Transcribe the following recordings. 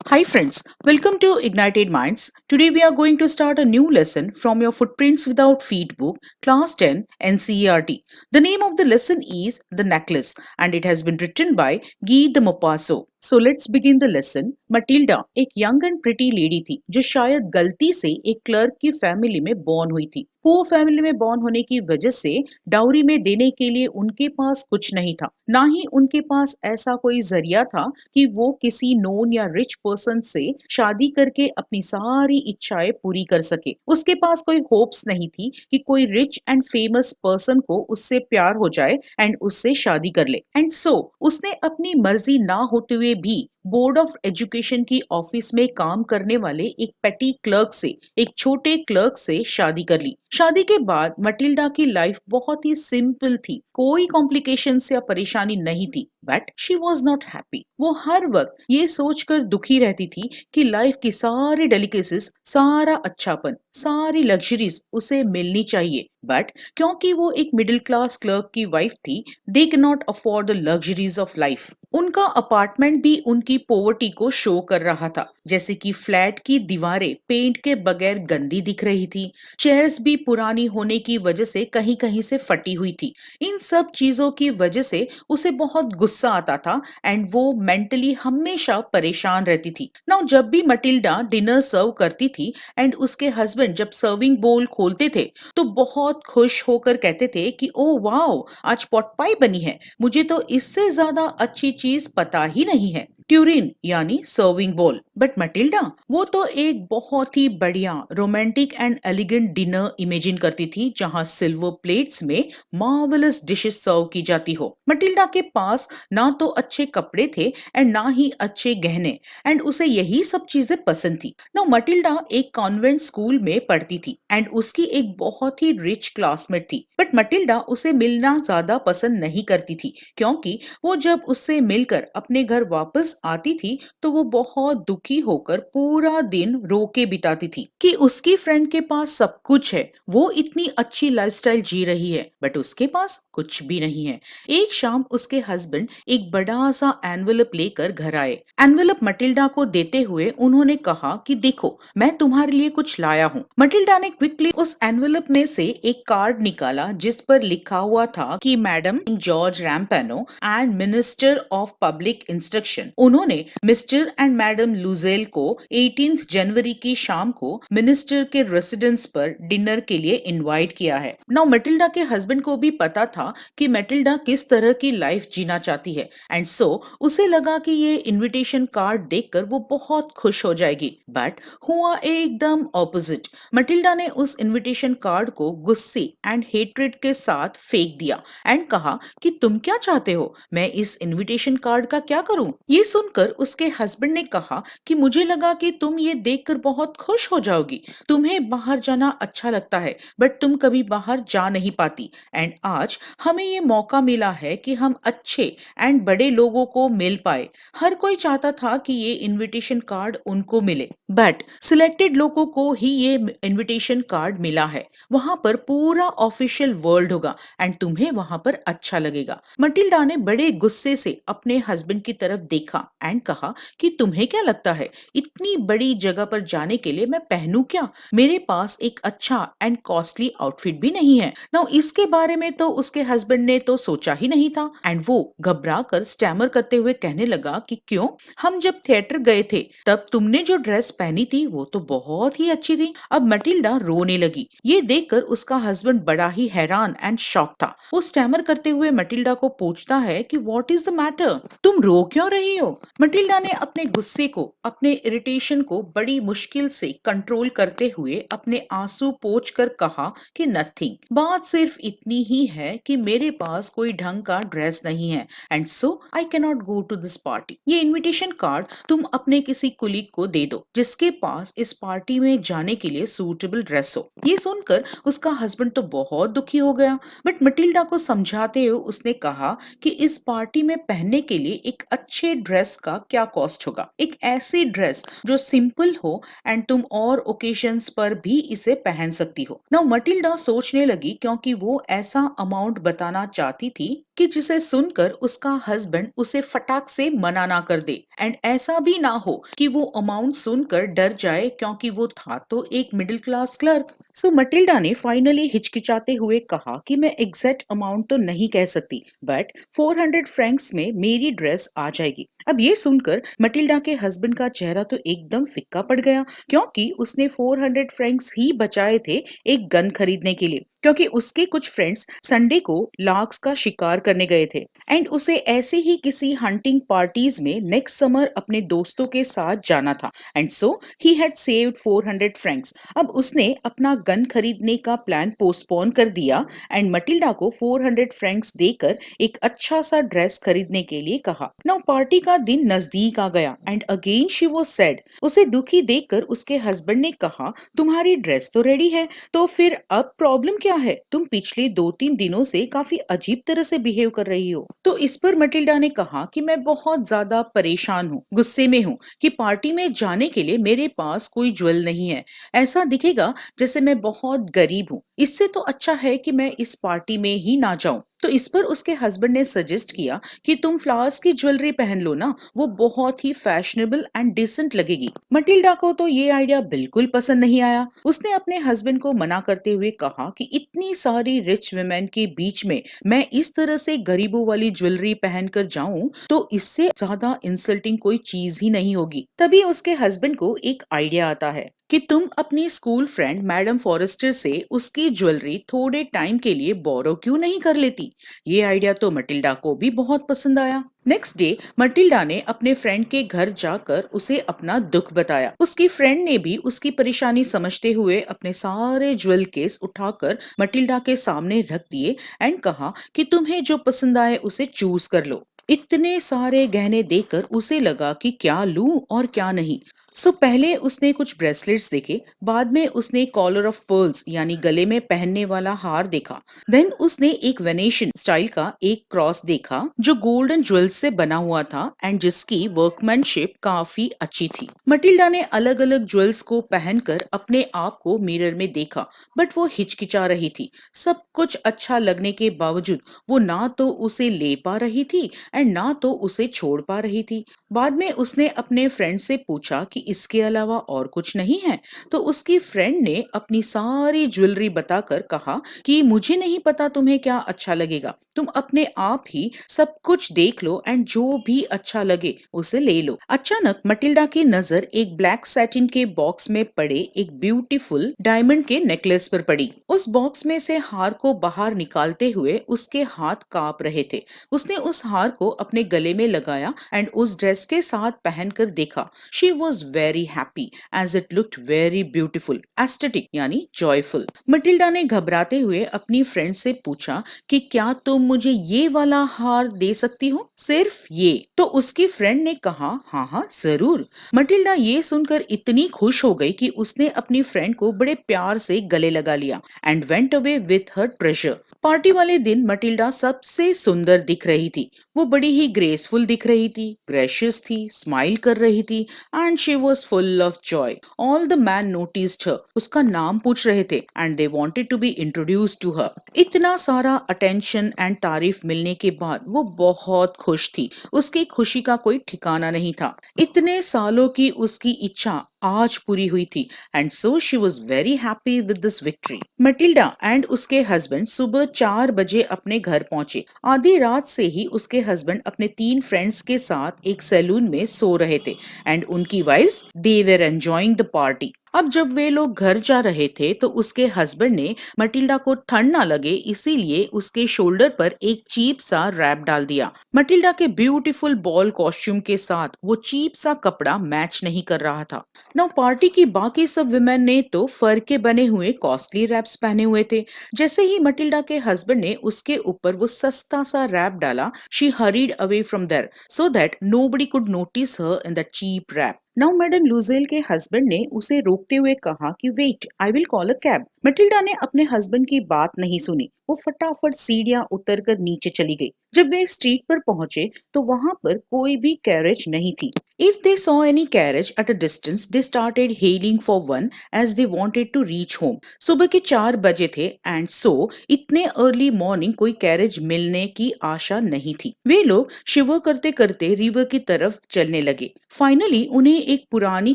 Hi friends, welcome to Ignited Minds. Today we are going to start a new lesson from your Footprints Without Feet book, Class 10 NCERT. The name of the lesson is The Necklace and it has been written by Guy de Maupassant. So let's begin the lesson. Matilda एक young and pretty lady थी जो शायद गलती से एक clerk की family में born हुई थी। वो फैमिली में बॉर्न होने की वजह से डाउरी में देने के लिए उनके पास कुछ नहीं था, ना ही उनके पास ऐसा कोई जरिया था कि वो किसी नोन या रिच पर्सन से शादी करके अपनी सारी इच्छाएं पूरी कर सके। उसके पास कोई होप्स नहीं थी कि कोई रिच एंड फेमस पर्सन को उससे प्यार हो जाए एंड उससे शादी कर ले। एंड सो उसने अपनी मर्जी ना होते हुए भी बोर्ड ऑफ एजुकेशन की ऑफिस में काम करने वाले एक पेटी क्लर्क से, एक छोटे क्लर्क से शादी कर ली। शादी के बाद मटिल्डा की लाइफ बहुत ही सिंपल थी, कोई कॉम्प्लिकेशंस या परेशानी नहीं थी, but she was not happy. वो हर वक्त ये सोचकर दुखी रहती थी कि लाइफ की सारी डेलिकेसीज, सारा अच्छापन, सारी लग्जरीज उसे मिलनी चाहिए, बट क्योंकि वो एक मिडिल क्लास क्लर्क की वाइफ थी, they can not afford the luxuries of life. उनका अपार्टमेंट भी उनकी पॉवर्टी को शो कर रहा था, जैसे कि फ्लैट की दीवारें पेंट के बगैर गंदी दिख रही थी, चेयर्स भी पुरानी होने की वजह से कहीं कहीं से फटी हुई थी। इन सब चीजों की वजह से उसे बहुत गुस्सा आता था एंड वो मेंटली हमेशा परेशान रहती थी। नाउ जब भी मटिल्डा डिनर सर्व करती थी एंड उसके हस्बैंड जब सर्विंग बोल खोलते थे तो बहुत खुश होकर कहते थे कि ओ वाओ, आज पॉट पाई बनी है, मुझे तो इससे ज्यादा अच्छी चीज पता ही नहीं है, ट्यूरिन यानी सर्विंग बोल। बट मटिल्डा वो तो एक बहुत ही बढ़िया romantic and elegant dinner imagine करती थी जहां सिल्वर प्लेट्स में मार्वेलस डिशेस सर्व की जाती हो। मटिल्डा के पास ना तो अच्छे कपड़े थे एंड ना ही अच्छे गहने, एंड उसे यही सब चीजें पसंद थी। ना मटिल्डा एक कॉन्वेंट स्कूल में पढ़ती थी एंड उसकी एक बहुत ही रिच क्लासमेट थी, बट मटिल्डा उसे मिलना ज्यादा पसंद नहीं करती थी क्योंकि वो जब उससे मिलकर अपने घर वापस आती थी तो वो बहुत दुखी होकर पूरा दिन रो के बिताती थी कि उसकी फ्रेंड के पास सब कुछ है, वो इतनी अच्छी लाइफस्टाइल जी रही है, बट उसके पास कुछ भी नहीं है। एक शाम उसके हस्बैंड एक बड़ा सा एनवेलप लेकर घर आए। एनवेलप मटिल्डा को देते हुए उन्होंने कहा कि देखो, मैं तुम्हारे लिए कुछ लाया हूँ। मटिल्डा ने क्विकली उस एनवेलप में से एक कार्ड निकाला जिस पर लिखा हुआ था कि madam George Ramponneau and minister of public instruction, उन्होंने मिस्टर एंड मैडम लुजेल को 18 जनवरी की शाम को मिनिस्टर के रेसिडेंस पर डिनर के लिए इनवाइट किया है। नाउ मटिल्डा के हस्बैंड को भी पता था कि मटिल्डा किस तरह की लाइफ जीना चाहती है एंड सो उसे लगा कि ये इनविटेशन कार्ड देखकर वो बहुत खुश हो जाएगी, बट हुआ एकदम ऑपोजिट। मटिल्डा ने उस इनविटेशन कार्ड को गुस्से एंड हेट्रेड के साथ फेंक दिया एंड कहा कि तुम क्या चाहते हो, मैं इस इनविटेशन कार्ड का क्या करूं? ये सुनकर उसके हस्बैंड ने कहा कि मुझे लगा कि तुम ये देखकर बहुत खुश हो जाओगी, तुम्हें बाहर जाना अच्छा लगता है बट तुम कभी बाहर जा नहीं पाती, एंड आज हमें ये मौका मिला है कि हम अच्छे एंड बड़े लोगों को मिल पाए। हर कोई चाहता था कि ये इनविटेशन कार्ड उनको मिले, बट सिलेक्टेड लोगों को ही ये इनविटेशन कार्ड मिला है। वहां पर पूरा ऑफिशियल वर्ल्ड होगा एंड तुम्हें वहां पर अच्छा लगेगा। मटिल्डा ने बड़े गुस्से से अपने हस्बैंड की तरफ देखा एंड कहा कि तुम्हें क्या लगता है, इतनी बड़ी जगह पर जाने के लिए मैं पहनूं क्या? मेरे पास एक अच्छा एंड कॉस्टली आउटफिट भी नहीं है। नाउ इसके बारे में तो उसके हस्बैंड ने तो सोचा ही नहीं था एंड वो घबरा कर स्टैमर करते हुए कहने लगा कि क्यों, हम जब थिएटर गए थे तब तुमने जो ड्रेस पहनी थी वो तो बहुत ही अच्छी थी। अब मटिल्डा रोने लगी। ये देखकर उसका हस्बैंड बड़ा ही हैरान एंड शॉक था। वो स्टैमर करते हुए मटिल्डा को पूछता है कि व्हाट इज द मैटर, तुम रो क्यों रही हो? मटिल्डा ने अपने गुस्से को, अपने इरिटेशन को बड़ी मुश्किल से कंट्रोल करते हुए अपने आंसू पोंछ कर कहा कि नथिंग, बात सिर्फ इतनी ही है कि मेरे पास कोई ढंग का ड्रेस नहीं है and so I can not go to this party. ये इनविटेशन कार्ड तुम अपने किसी कुलीग को दे दो जिसके पास इस पार्टी में जाने के लिए सूटेबल ड्रेस हो। ये सुनकर उसका हस्बैंड तो बहुत दुखी हो गया, बट मटिल्डा को समझाते हुए उसने कहा कि इस पार्टी में पहनने के लिए एक अच्छे ड्रेस ड्रेस का क्या कॉस्ट होगा। एक ऐसी ड्रेस जो सिंपल हो एंड तुम और ओकेशंस पर भी इसे पहन सकती हो। नाउ मटिल्डा सोचने लगी क्योंकि वो ऐसा अमाउंट बताना चाहती थी कि जिसे सुनकर उसका हस्बैंड उसे फटाक से मना ना कर दे एंड ऐसा भी ना हो कि वो अमाउंट सुनकर डर जाए क्योंकि वो था तो एक मिडिल क्लास क्लर्क। सो मटिल्डा ने फाइनली हिचकिचाते हुए कहा कि मैं एग्जैक्ट अमाउंट तो नहीं कह सकती बट 400 फ्रैंक्स में मेरी ड्रेस आ जाएगी। अब ये सुनकर मटिल्डा के हस्बैंड का चेहरा तो एकदम फिक्का पड़ गया क्योंकि उसने 400 फ्रैंक्स ही बचाए थे एक गन खरीदने के लिए, क्योंकि उसके कुछ फ्रेंड्स संडे को लार्क्स का शिकार करने गए थे एंड उसे ऐसे ही किसी हंटिंग पार्टीज में नेक्स्ट समर अपने दोस्तों के साथ जाना था and so he had saved 400 Franks. अब उसने अपना गन खरीदने का प्लान पोस्टपोन कर दिया एंड मटिल्डा को 400 फ्रैंक्स देकर एक अच्छा सा ड्रेस खरीदने के लिए कहा। नाउ पार्टी का दिन नजदीक आ गया and again she was sad. उसे दुखी देखकर उसके हस्बैंड ने कहा, तुम्हारी ड्रेस तो रेडी है तो फिर अब प्रॉब्लम क्या है? तुम पिछले 2-3 दिनों से काफी अजीब तरह से बिहेव कर रही हो। तो इस पर मटिल्डा ने कहा कि मैं बहुत ज्यादा परेशान हूँ, गुस्से में हूँ कि पार्टी में जाने के लिए मेरे पास कोई ज्वेल नहीं है। ऐसा दिखेगा जैसे मैं बहुत गरीब हूँ। इससे तो अच्छा है कि मैं इस पार्टी में ही ना जाऊं। तो इस पर उसके हस्बैंड ने सजेस्ट किया कि तुम फ्लावर्स की ज्वेलरी पहन लो ना, वो बहुत ही फैशनेबल एंड डिसेंट लगेगी। मटिल्डा को तो ये आइडिया बिल्कुल पसंद नहीं आया। उसने अपने हस्बैंड को मना करते हुए कहा कि इतनी सारी रिच वुमेन के बीच में मैं इस तरह से गरीबों वाली ज्वेलरी पहनकर जाऊं तो इससे ज्यादा इंसल्टिंग कोई चीज ही नहीं होगी। तभी उसके हस्बैंड को एक आइडिया आता है कि तुम अपनी स्कूल फ्रेंड मैडम फॉरेस्टर से उसकी ज्वेलरी थोड़े टाइम के लिए बोरो क्यों नहीं कर लेती। ये आइडिया तो मटिल्डा को भी बहुत पसंद आया। नेक्स्ट डे मटिल्डा ने अपने फ्रेंड के घर जाकर उसे अपना दुख बताया। उसकी फ्रेंड ने भी उसकी परेशानी समझते हुए अपने सारे ज्वेल केस उठाकर मटिल्डा के सामने रख दिए एंड कहा कि तुम्हें जो पसंद आए उसे चूज कर लो। इतने सारे गहने देखकर उसे लगा कि क्या लूं और क्या नहीं। सो पहले उसने कुछ ब्रेसलेट्स देखे, बाद में उसने कॉलर ऑफ पर्ल्स यानी गले में पहनने वाला हार देखा। देन उसने एक वेनेशियन स्टाइल का एक क्रॉस देखा जो गोल्डन ज्वेल्स से बना हुआ था एंड जिसकी वर्कमैनशिप काफी अच्छी थी। मटिल्डा ने अलग अलग ज्वेल्स को पहनकर अपने आप को मिरर में देखा बट वो हिचकिचा रही थी। सब कुछ अच्छा लगने के बावजूद वो ना तो उसे ले पा रही थी एंड ना तो उसे छोड़ पा रही थी। बाद में उसने अपने फ्रेंड से पूछा कि इसके अलावा और कुछ नहीं है, तो उसकी फ्रेंड ने अपनी सारी ज्वेलरी बताकर कहा कि मुझे नहीं पता तुम्हें क्या अच्छा लगेगा, तुम अपने आप ही सब कुछ देख लो एंड जो भी अच्छा लगे उसे ले लो। अचानक मटिल्डा की नजर एक ब्लैक सैटिन के बॉक्स में पड़े एक ब्यूटीफुल डायमंड के नेकलेस पर पड़ी। उस बॉक्स में से हार को बाहर निकालते हुए उसके हाथ कांप रहे थे। उसने उस हार को अपने गले में लगाया एंड उस ड्रेस के साथ पहनकर देखा। She was very happy as it looked very beautiful, aesthetic यानी जॉयफुल। मटिल्डा ने घबराते हुए अपनी फ्रेंड से पूछा कि क्या तुम मुझे ये वाला हार दे सकती हो, सिर्फ ये? तो उसकी फ्रेंड ने कहा हाँ हाँ जरूर। मटिल्डा ये सुनकर इतनी खुश हो गई कि उसने अपनी फ्रेंड को बड़े प्यार से गले लगा लिया and went away with her treasure. Party वाले दिन मटिल्डा सबसे सुंदर दिख रही थी। वो बड़ी ही ग्रेसफुल दिख रही थी, ग्रेशियस थी, स्माइल कर रही थी and she was full of joy. All the man noticed her, उसका नाम पूछ रहे थे and they wanted to be introduced to her. इतना सारा अटेंशन एंड तारीफ मिलने के बाद वो बहुत खुश थी। उसकी खुशी का कोई ठिकाना नहीं था। इतने सालों की उसकी इच्छा आज पूरी हुई थी and so she was very happy with this victory. Matilda and उसके हस्बैंड सुबह 4 बजे अपने घर पहुंचे। आधी रात से ही उसके हस्बैंड अपने 3 फ्रेंड्स के साथ एक सैलून में सो रहे थे एंड उनकी wives they were enjoying the party. अब जब वे लोग घर जा रहे थे तो उसके हस्बैंड ने मटिल्डा को ठंड ना लगे इसीलिए उसके शोल्डर पर एक चीप सा रैप डाल दिया। मटिल्डा के ब्यूटीफुल बॉल कॉस्ट्यूम के साथ वो चीप सा कपड़ा मैच नहीं कर रहा था। नाउ पार्टी की बाकी सब विमेन ने तो फर के बने हुए कॉस्टली रैप्स पहने हुए थे। जैसे ही मटिल्डा के हस्बैंड ने उसके ऊपर वो सस्ता सा रैप डाला, she hurried away from there so that nobody could notice her in that cheap wrap. Now madam Loisel के हस्बैंड ने उसे रोकते हुए कहा कि wait, I will call a cab. Mathilde ने अपने हस्बैंड की बात नहीं सुनी। वो फटाफट सीढ़ियां उतरकर नीचे चली गई। जब वे स्ट्रीट पर पहुंचे तो वहां पर कोई भी कैरेज नहीं थी। If they saw any carriage at a distance, they started hailing for one as they wanted to reach home. सुबह के 4 बजे थे एंड सो इतने अर्ली मॉर्निंग कोई कैरेज मिलने की आशा नहीं थी। वे लोग शिवर करते करते रिवर की तरफ चलने लगे। फाइनली उन्हें एक पुरानी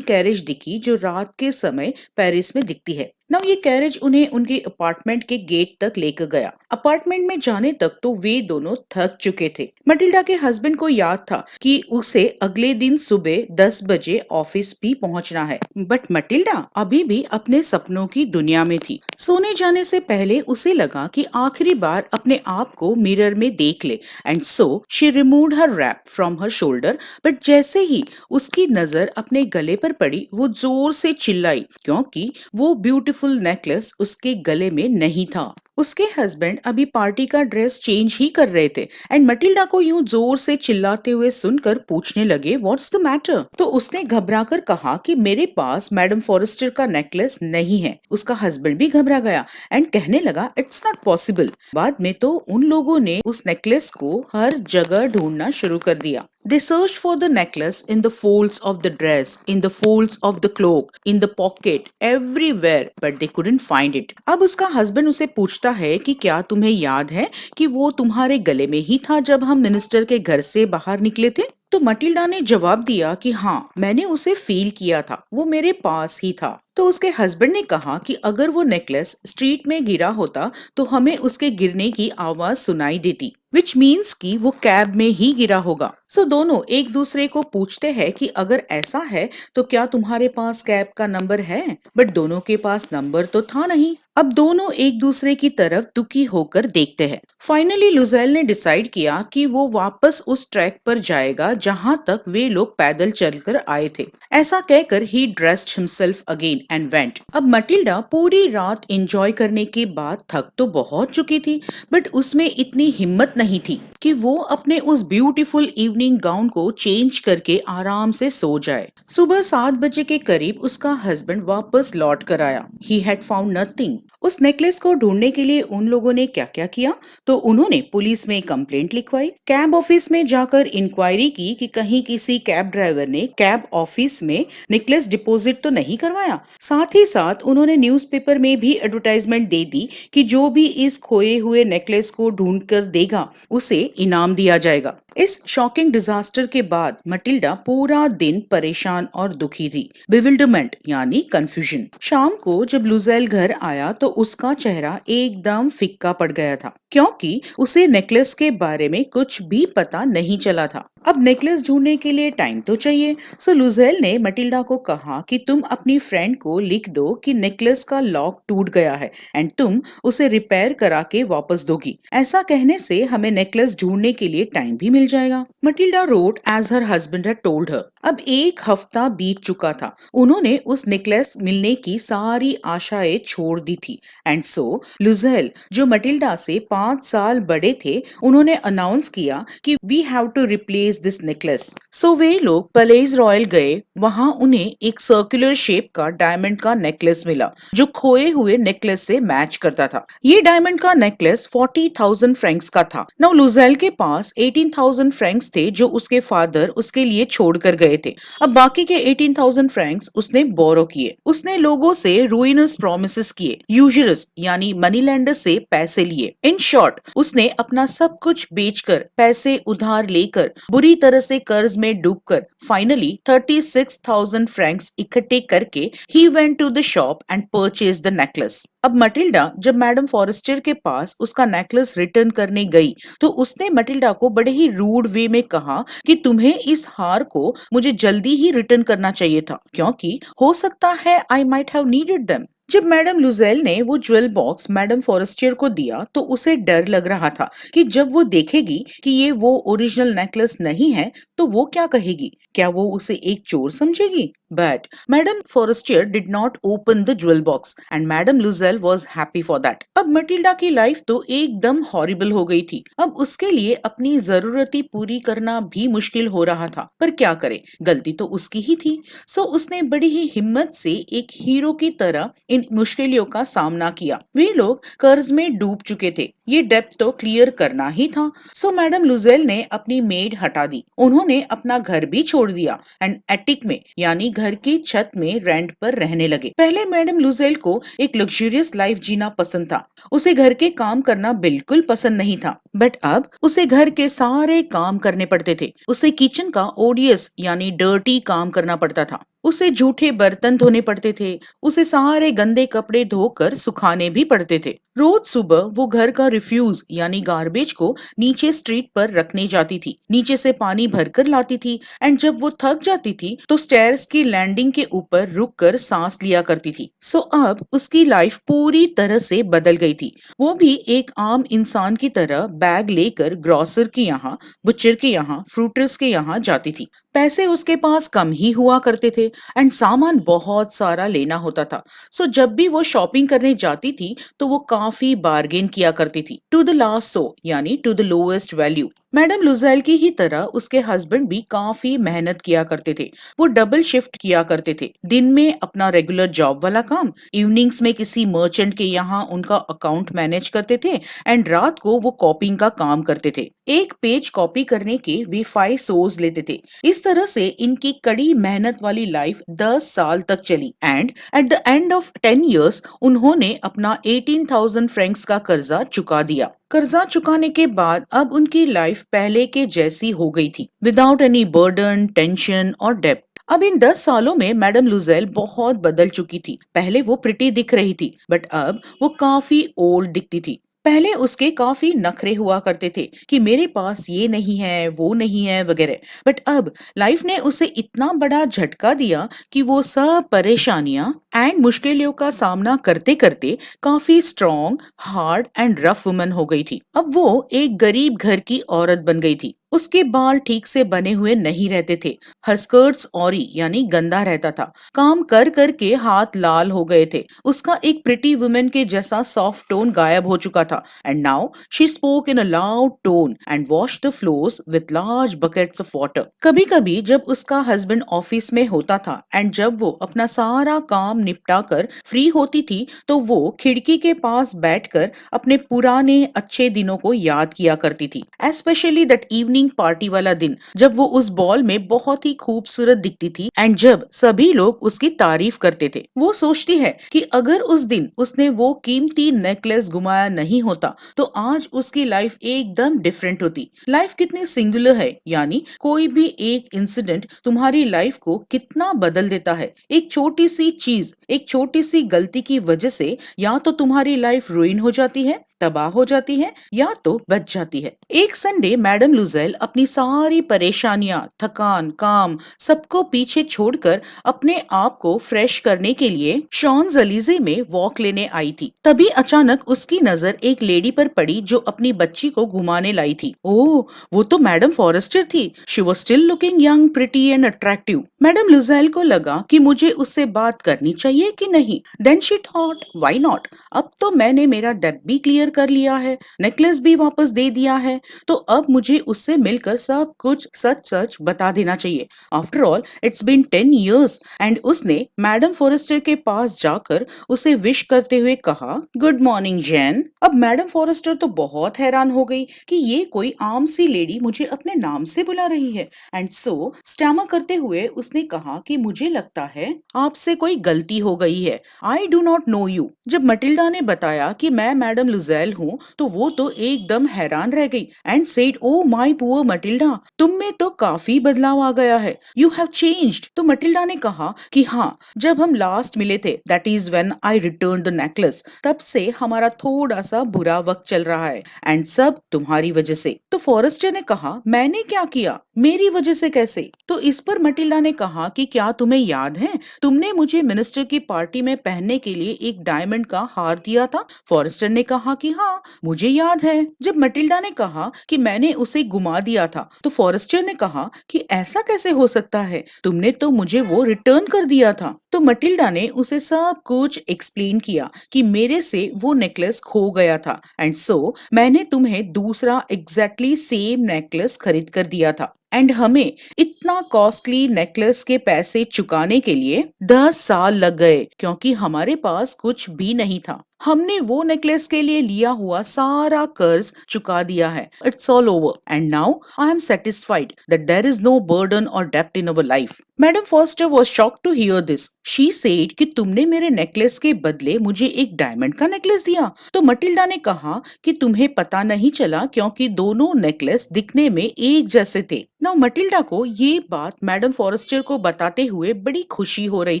कैरेज दिखी जो रात के समय पेरिस में दिखती है। नाउ ये कैरेज उन्हें उनके अपार्टमेंट के गेट तक लेकर गया। अपार्टमेंट में जाने तक तो वे दोनों थक चुके थे। मटिल्डा के हस्बैंड को याद था कि उसे अगले दिन सुबह 10 बजे ऑफिस भी पहुंचना है, बट मटिल्डा अभी भी अपने सपनों की दुनिया में थी। सोने जाने से पहले उसे लगा कि आखिरी बार अपने आप को मिरर में देख ले and so she removed her wrap from her shoulder. But जैसे ही उसकी नजर अपने गले पर पड़ी वो जोर से चिल्लाई क्योंकि वो ब्यूटीफुल नेकलेस उसके गले में नहीं था। उसके हस्बैंड अभी पार्टी का ड्रेस चेंज ही कर रहे थे एंड मटिल्डा को यूं जोर से चिल्लाते हुए सुनकर पूछने लगे व्हाट्स द मैटर। तो उसने घबराकर कहा कि मेरे पास मैडम फॉरेस्टर का नेकलेस नहीं है। उसका हस्बैंड भी घबरा गया एंड कहने लगा इट्स नॉट पॉसिबल। बाद में तो उन लोगों ने उस नेकलेस को हर जगह ढूंढना शुरू कर दिया। They searched for the necklace in the folds of the dress, in the folds of the cloak, in the pocket, everywhere, but they couldn't find it. अब उसका हस्बैंड उसे पूछता है कि क्या तुम्हें याद है कि वो तुम्हारे गले में ही था जब हम मिनिस्टर के घर से बाहर निकले थे? तो मटिल्डा ने जवाब दिया कि हाँ, मैंने उसे फील किया था, वो मेरे पास ही था। तो उसके हस्बैंड ने कहा कि अगर वो नेकलेस स्ट्रीट में गिरा होता तो हमें उसके गिरने की आवाज सुनाई देती, विच मीन्स कि वो कैब में ही गिरा होगा। सो दोनों एक दूसरे को पूछते हैं कि अगर ऐसा है तो क्या तुम्हारे पास कैब का नंबर है? बट दोनों के पास नंबर तो था नहीं। अब दोनों एक दूसरे की तरफ दुखी होकर देखते हैं। फाइनली लुजेल ने डिसाइड किया कि वो वापस उस ट्रैक पर जाएगा जहां तक वे लोग पैदल चलकर आए थे। ऐसा कहकर ही dressed himself again and went. अब मटिल्डा पूरी रात एंजॉय करने के बाद थक तो बहुत चुकी थी, बट उसमें इतनी हिम्मत नहीं थी कि वो अपने उस ब्यूटीफुल इवनिंग गाउन को चेंज करके आराम से सो जाए। सुबह 7 बजे के करीब उसका हस्बैंड वापस लौट कर आया। He had found nothing. उस नेकलेस को ढूंढने के लिए उन लोगों ने क्या क्या किया, तो उन्होंने पुलिस में कंप्लेंट लिखवाई, कैब ऑफिस में जाकर इंक्वायरी की कि कहीं किसी कैब ड्राइवर ने कैब ऑफिस में नेकलेस डिपॉजिट तो नहीं करवाया। साथ ही साथ उन्होंने न्यूज़पेपर में भी एडवर्टाइजमेंट दे दी कि जो भी इस खोए हुए नेकलेस को ढूंढ कर देगा उसे इनाम दिया जाएगा। इस शॉकिंग डिजास्टर के बाद मटिल्डा पूरा दिन परेशान और दुखी थी। बिविल्डरमेंट यानी कंफ्यूजन। शाम को जब लुजेल घर आया तो उसका चेहरा एकदम फिक्का पड़ गया था क्योंकि उसे नेकलेस के बारे में कुछ भी पता नहीं चला था। अब नेकलेस ढूंढने के लिए टाइम तो चाहिए। सो लुजेल ने मटिल्डा को कहा कि तुम अपनी फ्रेंड को लिख दो कि नेकलेस का लॉक टूट गया है एंड तुम उसे रिपेयर करा के वापस दोगी। ऐसा कहने से हमें नेकलेस ढूंढने के लिए टाइम भी मिल जाएगा। Matilda wrote as her husband had told her. अब एक हफ्ता बीत चुका था। उन्होंने उस नेकलेस मिलने की सारी आशाएं छोड़ दी थी एंड सो लुजेल जो मटिल्डा से 5 साल बड़े थे, उन्होंने अनाउंस किया कि we have to replace this necklace. So वे लोग पैलेस रॉयल गए। वहां उन्हें एक सर्कुलर शेप का डायमंड का नेकलेस मिला जो खोए हुए नेकलेस से मैच करता था। ये डायमंड का नेकलेस 40,000 फ्रैंक्स का था। नाउ लुजेल के पास 18,000 फ्रैंक्स थे जो उसके फादर उसके लिए छोड़ कर गए थे। अब बाकी के 18,000 फ्रैंक्स उसने बोरो किए। उसने लोगों से रुइनस प्रॉमिसेस किए, यूजरस यानी मनी लैंडर से पैसे लिए। इन शॉर्ट उसने अपना सब कुछ बेचकर, पैसे उधार लेकर, बुरी तरह से कर्ज में डूबकर फाइनली 36,000 फ्रैंक्स इकट्ठे करके ही went to the shop and purchase the necklace. अब मटिल्डा जब मैडम फॉरेस्टर के पास उसका नेकलेस रिटर्न करने गई तो उसने मटिल्डा को बड़े ही रूड वे में कहा कि तुम्हें इस हार को मुझे जल्दी ही रिटर्न करना चाहिए था क्योंकि हो सकता है I might have needed them. जब मैडम लुजेल ने वो ज्वेल बॉक्स मैडम फॉरेस्टियर को दिया तो उसे डर लग रहा था कि जब वो देखेगी कि ये वो ओरिजिनल नेकलेस नहीं है तो वो क्या कहेगी, क्या वो उसे एक चोर समझेगी। But madam Forestier did not open the jewel box and madam Loisel was happy for that. अब मटिल्डा की लाइफ तो एकदम हॉरिबल हो गई थी। अब उसके लिए अपनी जरूरतें पूरी करना भी मुश्किल हो रहा था, पर क्या करे, गलती तो उसकी ही थी। सो उसने बड़ी ही हिम्मत से एक हीरो की तरह इन इन मुश्किलों का सामना किया। वे लोग कर्ज में डूब चुके थे, ये डेब्ट तो क्लियर करना ही था। सो मैडम लुजेल ने अपनी मेड हटा दी, उन्होंने अपना घर भी छोड़ दिया एंड एटिक में यानी घर की छत में रेंट पर रहने लगे। पहले मैडम लुजेल को एक लग्जरियस लाइफ जीना पसंद था, उसे घर के काम करना बिल्कुल पसंद नहीं था, बट अब उसे घर के सारे काम करने पड़ते थे। उसे किचन का ओडियस यानी डर्टी काम करना पड़ता था, उसे जूठे बर्तन धोने पड़ते थे, उसे सारे गंदे कपड़े धोकर सुखाने भी पड़ते थे। रोज सुबह वो घर का रिफ्यूज यानी गार्बेज को नीचे स्ट्रीट पर रखने जाती थी, नीचे से पानी भरकर लाती थी एंड जब वो थक जाती थी तो स्टेयर्स की लैंडिंग के ऊपर रुक कर सांस लिया करती थी। सो अब उसकी लाइफ पूरी तरह से बदल गई थी। वो भी एक आम इंसान की तरह बैग लेकर ग्रोसर के यहाँ, बुच्चर के यहाँ, फ्रूटर्स के यहाँ जाती थी। पैसे उसके पास कम ही हुआ करते थे एंड सामान बहुत सारा लेना होता था। सो जब भी वो शॉपिंग करने जाती थी तो वो काफी बार्गेन किया करती थी, टू द लास्ट सो यानी to the lowest value. Madam Loisel की ही तरह उसके हस्बैंड भी काफी मेहनत किया करते थे। वो डबल शिफ्ट किया करते थे, दिन में अपना रेगुलर जॉब वाला काम, इवनिंग्स में किसी मर्चेंट के यहाँ उनका अकाउंट मैनेज करते थे एंड रात को वो कॉपिंग का काम करते थे। एक पेज कॉपी करने के वे 5 सोर्स लेते थे। इस तरह से इनकी कड़ी मेहनत वाली लाइफ 10 साल तक चली and at the end of 10 years उन्होंने अपना 18,000 फ्रैंक्स का कर्जा चुका दिया। कर्जा चुकाने के बाद अब उनकी लाइफ पहले के जैसी हो गई थी, विदाउट एनी बर्डन, टेंशन और डेब्ट। अब इन 10 सालों में मैडम लुजेल बहुत बदल चुकी थी। पहले वो प्रिटी दिख रही थी, बट अब वो काफी ओल्ड दिखती थी। पहले उसके काफी नखरे हुआ करते थे कि मेरे पास ये नहीं है, वो नहीं है वगैरह, बट अब लाइफ ने उसे इतना बड़ा झटका दिया कि वो सब परेशानियां एंड मुश्किलों का सामना करते करते काफी strong, hard and rough woman हो गई थी। अब वो एक गरीब घर की औरत बन गई थी। उसके बाल ठीक से बने हुए नहीं रहते थे, हर स्कर्ट्स ऑरी यानी गंदा रहता था, काम कर कर के हाथ लाल हो गए थे, उसका एक प्रिटी वुमेन के जैसा सॉफ्ट टोन गायब हो चुका था and now she spoke in a loud tone and wash the floors with large buckets of water. कभी कभी जब उसका हस्बैंड ऑफिस में होता था एंड जब वो अपना सारा काम निपटा कर फ्री होती थी तो वो खिड़की के पास बैठकर अपने पुराने अच्छे दिनों को याद किया करती थी, एस्पेशली दैट इवनिंग पार्टी वाला दिन जब वो उस बॉल में बहुत ही खूबसूरत दिखती थी एंड जब सभी लोग उसकी तारीफ करते थे। वो सोचती है कि अगर उस दिन उसने वो कीमती नेकलेस गुमाया नहीं होता तो आज उसकी लाइफ एकदम डिफरेंट होती। लाइफ कितनी सिंगुलर है, यानी कोई भी एक इंसिडेंट तुम्हारी लाइफ को कितना बदल देता है। एक छोटी सी चीज, एक छोटी सी गलती की वजह से या तो तुम्हारी लाइफ रुइन हो जाती है, तबाह हो जाती है, या तो बच जाती है। एक संडे मैडम लुजेल अपनी सारी परेशानियां, थकान, काम सबको पीछे छोड़कर अपने आप को फ्रेश करने के लिए शॉन्ज़-एलीज़े में वॉक लेने आई थी। तभी अचानक उसकी नजर एक लेडी पर पड़ी जो अपनी बच्ची को घुमाने लाई थी। ओह, वो तो मैडम फॉरेस्टर थी। She was still looking young, pretty and attractive. Madam Loisel को लगा कि मुझे उससे बात करनी चाहिए कि नहीं। Then she thought, why not? अब तो मैंने मेरा डेब्ट भी क्लियर कर लिया है, नेकलेस भी वापस दे दिया है, तो अब मुझे उससे मिलकर सब कुछ सच सच बता देना चाहिए। After all it's been 10 years। And उसने मैडम फॉरेस्टर के पास जाकर उसे विश करते हुए कहा, गुड मॉर्निंग जैन। अब मैडम फॉरेस्टर तो बहुत हैरान हो गई कि ये कोई आम सी लेडी मुझे अपने नाम से बुला रही है एंड सो स्टैमर करते हुए उसने कहा कि मुझे लगता है आपसे कोई गलती हो गई है, I do not know you. जब मटिल्डा ने बताया कि मैं मैडम लुजेल हूँ तो वो तो एकदम हैरान रह गई and said, oh my poor Matilda, तुम में तो काफी बदलाव आ गया है, यू हैव चेंज्ड। तो मटिल्डा ने कहा कि हाँ, जब हम लास्ट मिले थे, that is when I return the necklace, तब से हमारा थोड़ा सा बुरा वक्त चल रहा है एंड सब तुम्हारी वजह से। तो फॉरेस्टर ने कहा, मैंने क्या किया, मेरी वजह से कैसे? तो इस पर मटिल्डा ने कहा कि क्या तुम्हें याद है, तुमने मुझे मिनिस्टर की पार्टी में पहनने के लिए एक डायमंड का हार दिया था? फॉरेस्टर ने कहा कि हाँ, मुझे याद है। जब मटिल्डा ने कहा कि मैंने उसे गुमा दिया था तो फॉरेस्टर ने कहा कि ऐसा कैसे हो सकता है, तुमने तो मुझे वो रिटर्न कर दिया था। तो तो मटिल्डा ने उसे सब कुछ एक्सप्लेन किया कि मेरे से वो नेकलेस खो गया था एंड सो मैंने तुम्हें दूसरा एग्जैक्टली सेम नेकलेस खरीद कर दिया था एंड हमें इतना कॉस्टली नेकलेस के पैसे चुकाने के लिए 10 साल लग गए क्योंकि हमारे पास कुछ भी नहीं था। हमने वो नेकलेस के लिए लिया हुआ सारा कर्ज चुका दिया है। It's all over and now I am satisfied that there is no burden और डेप्ट in our life. Madam Forestier was shocked to hear this. She said कि तुमने मेरे नेकलेस के बदले मुझे एक डायमंड का नेकलेस दिया। तो मटिल्डा ने कहा कि तुम्हें पता नहीं चला क्योंकि दोनों नेकलेस दिखने में एक जैसे थे। नाउ मटिल्डा को ये बात मैडम फॉरेस्टर को बताते हुए बड़ी खुशी हो रही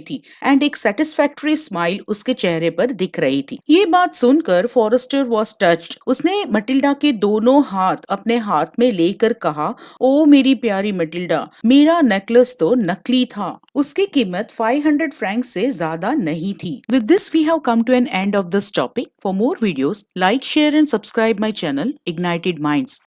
थी एंड एक सेटिस्फैक्टरी स्माइल उसके चेहरे पर दिख रही थी। ये बात सुनकर फॉरेस्टर वॉज टच्ड। उसने मटिल्डा के दोनों हाथ अपने हाथ में लेकर कहा, ओ मेरी प्यारी मटिल्डा, मेरा नेकलेस तो नकली था। उसकी कीमत 500 फ्रैंक से ज्यादा नहीं थी। With this we have come to an end of this topic. For more videos, like, share and subscribe my channel Ignited Minds.